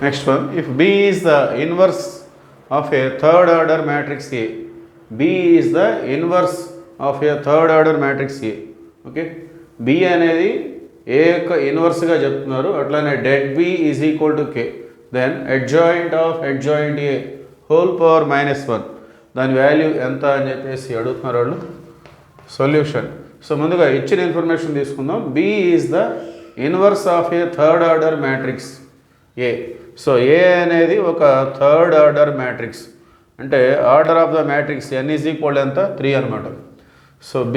Next one, if B is the inverse of a third order matrix A, B is the inverse of a third order matrix A. Okay, B అనేది A యొక్క ఇన్వర్స్గా చెప్తున్నారు. అట్లానే det B is equal to K, then adjoint of adjoint A whole power -1, దాని value ఎంత అని చెప్పేసి అడుగుతున్నారు వాళ్ళు. సొల్యూషన్. సో ముందుగా ఇచ్చిన ఇన్ఫర్మేషన్ తీసుకుందాం. B is the inverse of A third order matrix A. So A అనేది ఒక థర్డ్ ఆర్డర్ మ్యాట్రిక్స్, అంటే order of the matrix n is equal ఎంత 3 అనమాట. So B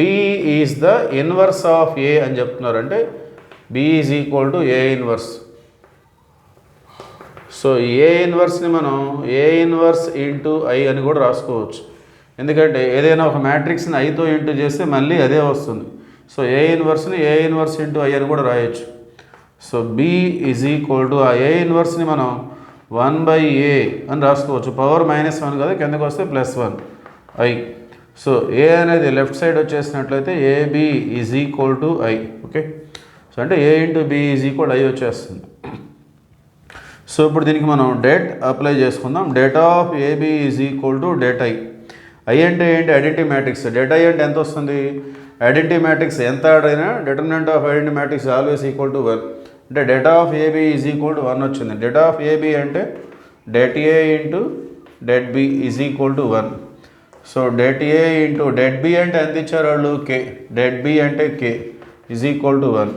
is the inverse of A అని చెప్తున్నారు, అంటే B is equal to A inverse. So A ఇన్వర్స్ని మనం A ఇన్వర్స్ ఇంటూ I అని కూడా రాసుకోవచ్చు, ఎందుకంటే ఏదైనా ఒక మ్యాట్రిక్స్ని ఐతో ఇంటూ చేస్తే మళ్ళీ అదే వస్తుంది. So A ఇన్వర్స్ని A inverse into I అని కూడా రాయొచ్చు. So B is equal to ఆ A ఇన్వర్స్ని మనం 1/A అని రాసుకోవచ్చు. పవర్ -1 కదా, కిందకు వస్తే +1 I. సో A అనేది లెఫ్ట్ సైడ్ వచ్చేసినట్లయితే AB is equal to I. Okay, so అంటే A into B is equal I వచ్చేస్తుంది. సో ఇప్పుడు దీనికి మనం డెట్ అప్లై చేసుకుందాం. Det of AB is equal to det I. I అంటే ఏంటి? Identity matrix. డెట్ I అంటే ఎంత వస్తుంది? ఐడెంటిటీ మ్యాట్రిక్స్ ఎంత ఆర్డర్ అయినా determinant of identity matrix always equal to 1, అంటే debt of AB is equal to 1 వచ్చింది. డెట్ ఆఫ్ AB అంటే debt A into det B is equal to 1. So det A into det B అంటే ఎంత ఇచ్చారు వాళ్ళు? K. Debt B అంటే K is equal to 1.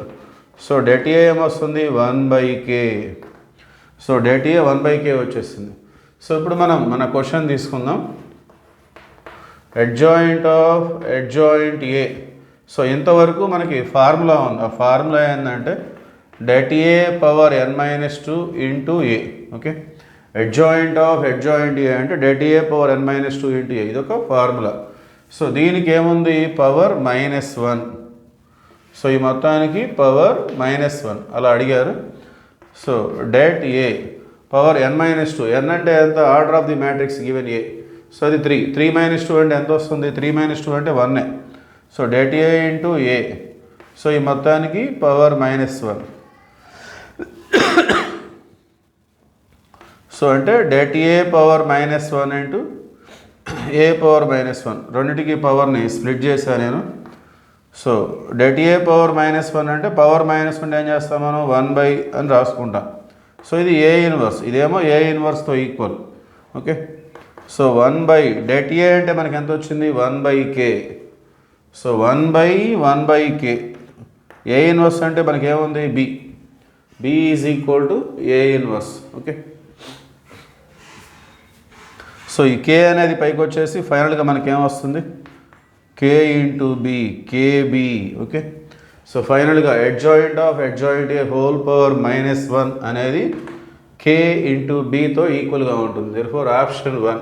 So det A ఏమొస్తుంది? 1/K. So det A 1/K వచ్చేసింది. So ఇప్పుడు మనం మన క్వశ్చన్ తీసుకుందాం. Adjoint of adjoint A. So ఇంతవరకు మనకి ఫార్ములా ఉంది. ఆ ఫార్ములా ఏంటంటే debt A power n-2 into A. Okay, adjoint of adjoint A అంటే debt A power n-2 into A, ఇదొక ఫార్ములా. సో దీనికి ఏముంది? పవర్ -1. సో ఈ మొత్తానికి పవర్ -1 అలా అడిగారు. So det A power n-2, n అంటే ఎంత? Order of the matrix given A. So అది 3. 3 - 2 అంటే ఎంత వస్తుంది? 3 - 2 అంటే 1. So det A into A. So ఈ మొత్తానికి పవర్ -1. సో అంటే debt A power -1 into A power -1, రెండింటికి పవర్ని స్ప్లిట్ చేశాను నేను. సో డెట్ A పవర్ -1 అంటే పవర్ -1 ఏం చేస్తాం మనం? 1/, అని రాసుకుంటాం. సో ఇది A ఇన్వర్స్, ఇదేమో A ఇన్వర్స్తో equal. Okay, so 1/, det A అంటే మనకి ఎంత వచ్చింది? 1/K. So 1/K. A inverse అంటే మనకి ఏముంది? B is equal to A inverse. Okay, so ఈ K అనేది పైకి వచ్చేసి ఫైనల్గా మనకేమొస్తుంది? K into B, KB. Okay, so ఫైనల్గా adjoint of adjoint A whole power -1 అనేది K ఇంటూ Bతో ఈక్వల్గా ఉంటుంది. Therefore option 1.